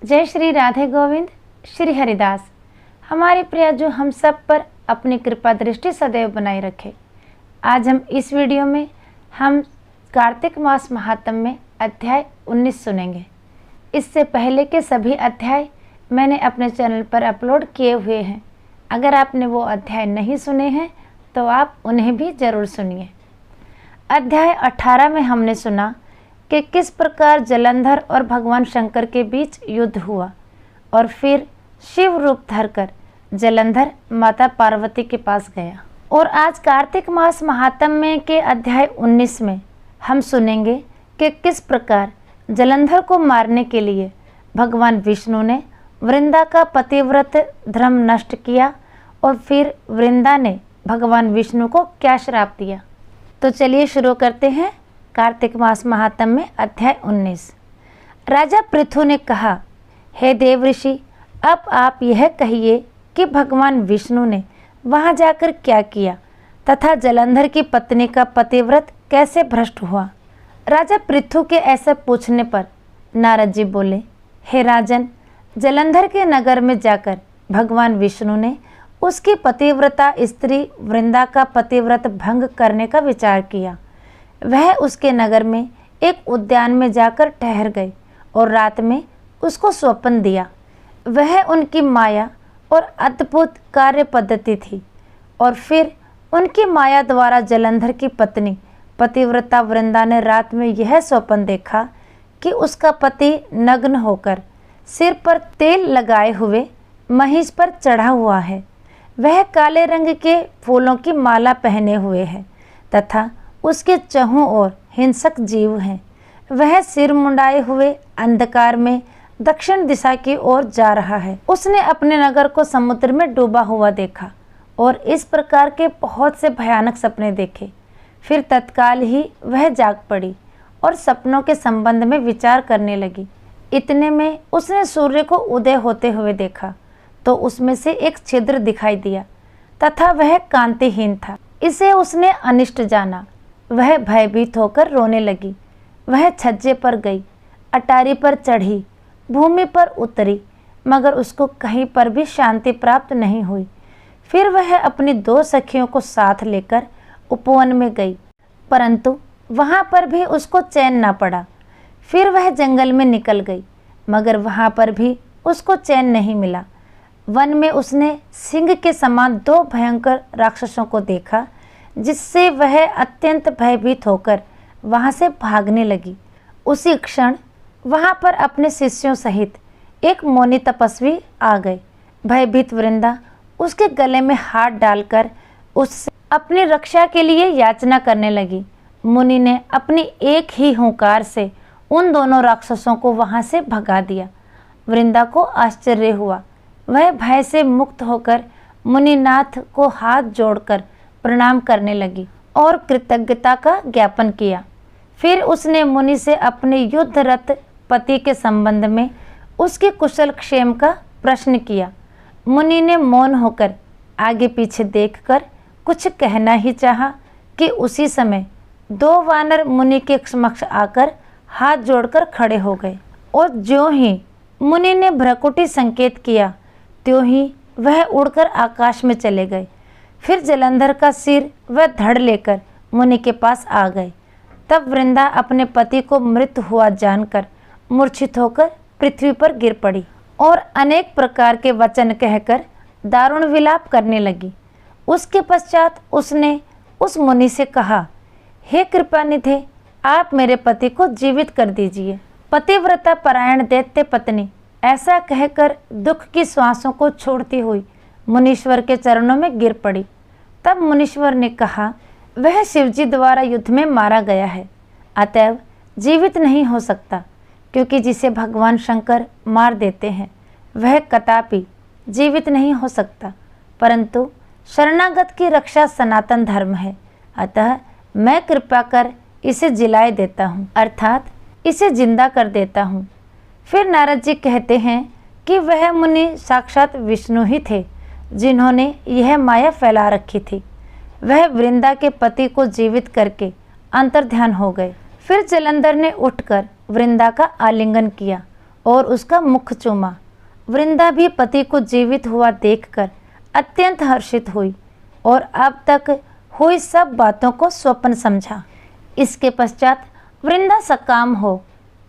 जय श्री राधे गोविंद श्री हरिदास। हमारे प्रिय जो हम सब पर अपनी कृपा दृष्टि सदैव बनाए रखे। आज हम इस वीडियो में हम कार्तिक मास महात्म्य में अध्याय 19 सुनेंगे। इससे पहले के सभी अध्याय मैंने अपने चैनल पर अपलोड किए हुए हैं। अगर आपने वो अध्याय नहीं सुने हैं तो आप उन्हें भी ज़रूर सुनिए। अध्याय 18 में हमने सुना कि किस प्रकार जलंधर और भगवान शंकर के बीच युद्ध हुआ और फिर शिव रूप धरकर जलंधर माता पार्वती के पास गया। और आज कार्तिक मास महात्म्य के अध्याय 19 में हम सुनेंगे कि किस प्रकार जलंधर को मारने के लिए भगवान विष्णु ने वृंदा का पतिव्रत धर्म नष्ट किया और फिर वृंदा ने भगवान विष्णु को क्या श्राप दिया। तो चलिए शुरू करते हैं कार्तिक मास महात्म्य में अध्याय 19। राजा पृथु ने कहा, हे देव ऋषि, अब आप यह कहिए कि भगवान विष्णु ने वहां जाकर क्या किया तथा जलंधर की पत्नी का पतिव्रत कैसे भ्रष्ट हुआ। राजा पृथु के ऐसे पूछने पर नारद जी बोले, हे राजन, जलंधर के नगर में जाकर भगवान विष्णु ने उसकी पतिव्रता स्त्री वृंदा का पतिव्रत भंग करने का विचार किया। वह उसके नगर में एक उद्यान में जाकर ठहर गए और रात में उसको स्वप्न दिया। वह उनकी माया और अद्भुत कार्य पद्धति थी और फिर उनकी माया द्वारा जलंधर की पत्नी पतिव्रता वृंदा ने रात में यह स्वप्न देखा कि उसका पति नग्न होकर सिर पर तेल लगाए हुए महिष पर चढ़ा हुआ है। वह काले रंग के फूलों की माला पहने हुए है तथा उसके चहों ओर हिंसक जीव हैं। वह सिर मुंडाए हुए अंधकार में दक्षिण दिशा की ओर जा रहा है। उसने अपने नगर को समुद्र में डूबा हुआ देखा और इस प्रकार के बहुत से भयानक सपने देखे। फिर तत्काल ही वह जाग पड़ी और सपनों के संबंध में विचार करने लगी। इतने में उसने सूर्य को उदय होते हुए देखा तो उसमें से एक छिद्र दिखाई दिया तथा वह कांतिहीन था। इसे उसने अनिष्ट जाना। वह भयभीत होकर रोने लगी। वह छज्जे पर गई, अटारी पर चढ़ी, भूमि पर उतरी, मगर उसको कहीं पर भी शांति प्राप्त नहीं हुई। फिर वह अपनी दो सखियों को साथ लेकर उपवन में गई, परंतु वहाँ पर भी उसको चैन ना पड़ा। फिर वह जंगल में निकल गई, मगर वहाँ पर भी उसको चैन नहीं मिला। वन में उसने सिंह के समान दो भयंकर राक्षसों को देखा, जिससे वह अत्यंत भयभीत होकर वहाँ से भागने लगी। उसी क्षण वहाँ पर अपने शिष्यों सहित एक मुनि तपस्वी आ गए। भयभीत वृंदा उसके गले में हाथ डालकर उससे अपनी रक्षा के लिए याचना करने लगी। मुनि ने अपनी एक ही हुंकार से उन दोनों राक्षसों को वहाँ से भगा दिया। वृंदा को आश्चर्य हुआ। वह भय से मुक्त होकर मुनिनाथ को हाथ जोड़कर प्रणाम करने लगी और कृतज्ञता का ज्ञापन किया। फिर उसने मुनि से अपने युद्धरत पति के संबंध में उसके कुशल क्षेम का प्रश्न किया। मुनि ने मौन होकर आगे पीछे देखकर कुछ कहना ही चाहा कि उसी समय दो वानर मुनि के समक्ष आकर हाथ जोड़कर खड़े हो गए और ज्यों ही मुनि ने भ्रकुटी संकेत किया त्यों ही वह उड़कर आकाश में चले गए। फिर जलंधर का सिर व धड़ लेकर मुनि के पास आ गए। तब वृंदा अपने पति को मृत हुआ जानकर मूर्छित होकर पृथ्वी पर गिर पड़ी और अनेक प्रकार के वचन कहकर दारुण विलाप करने लगी। उसके पश्चात उसने उस मुनि से कहा, हे कृपानिधे, आप मेरे पति को जीवित कर दीजिए। पतिव्रता परायण दैत्य पत्नी ऐसा कहकर दुख की श्वासों को छोड़ती हुई मुनीश्वर के चरणों में गिर पड़ी। तब मुनीश्वर ने कहा, वह शिवजी द्वारा युद्ध में मारा गया है, अतएव जीवित नहीं हो सकता, क्योंकि जिसे भगवान शंकर मार देते हैं वह कदापि जीवित नहीं हो सकता। परंतु शरणागत की रक्षा सनातन धर्म है, अतः मैं कृपा कर इसे जिलाए देता हूँ, अर्थात इसे जिंदा कर देता हूँ। फिर नारद जी कहते हैं कि वह मुनि साक्षात विष्णु ही थे, जिन्होंने यह माया फैला रखी थी। वह वृंदा के पति को जीवित करके अंतर्ध्यान हो गए। फिर जलंधर ने उठकर वृंदा का आलिंगन किया और उसका मुख चूमा। वृंदा भी पति को जीवित हुआ देखकर अत्यंत हर्षित हुई और अब तक हुई सब बातों को स्वप्न समझा। इसके पश्चात वृंदा सकाम हो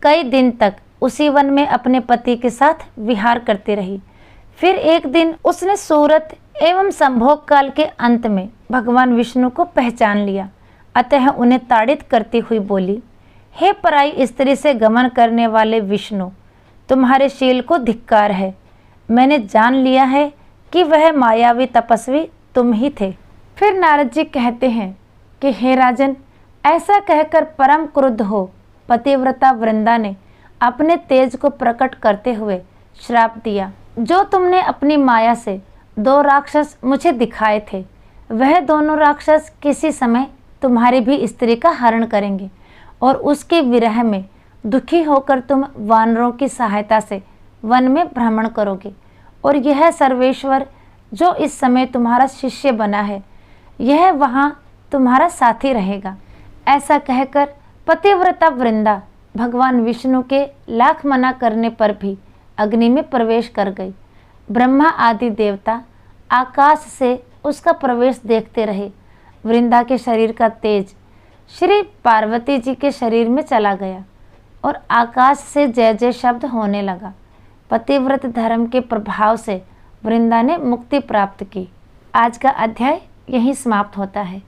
कई दिन तक उसी वन में अपने पति के साथ विहार करती रही। फिर एक दिन उसने सूरत एवं संभोग काल के अंत में भगवान विष्णु को पहचान लिया। अतः उन्हें ताड़ित करती हुई बोली, हे पराई स्त्री से गमन करने वाले विष्णु, तुम्हारे शील को धिक्कार है। मैंने जान लिया है कि वह मायावी तपस्वी तुम ही थे। फिर नारद जी कहते हैं कि हे राजन, ऐसा कहकर परम क्रुद्ध हो पतिव्रता वृंदा ने अपने तेज को प्रकट करते हुए श्राप दिया। जो तुमने अपनी माया से 2 राक्षस मुझे दिखाए थे, वह दोनों राक्षस किसी समय तुम्हारी भी स्त्री का हरण करेंगे और उसके विरह में दुखी होकर तुम वानरों की सहायता से वन में भ्रमण करोगे और यह सर्वेश्वर जो इस समय तुम्हारा शिष्य बना है, यह वहाँ तुम्हारा साथी रहेगा। ऐसा कहकर पतिव्रता वृंदा भगवान विष्णु के लाख मना करने पर भी अग्नि में प्रवेश कर गई। ब्रह्मा आदि देवता आकाश से उसका प्रवेश देखते रहे। वृंदा के शरीर का तेज श्री पार्वती जी के शरीर में चला गया और आकाश से जय जय शब्द होने लगा। पतिव्रत धर्म के प्रभाव से वृंदा ने मुक्ति प्राप्त की। आज का अध्याय यहीं समाप्त होता है।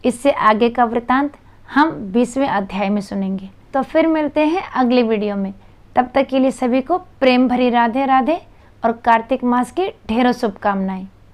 इससे आगे का वृतांत हम 20वें अध्याय में सुनेंगे। तो फिर मिलते हैं अगली वीडियो में। तब तक के लिए सभी को प्रेम भरी राधे राधे और कार्तिक मास की ढेरों शुभकामनाएं।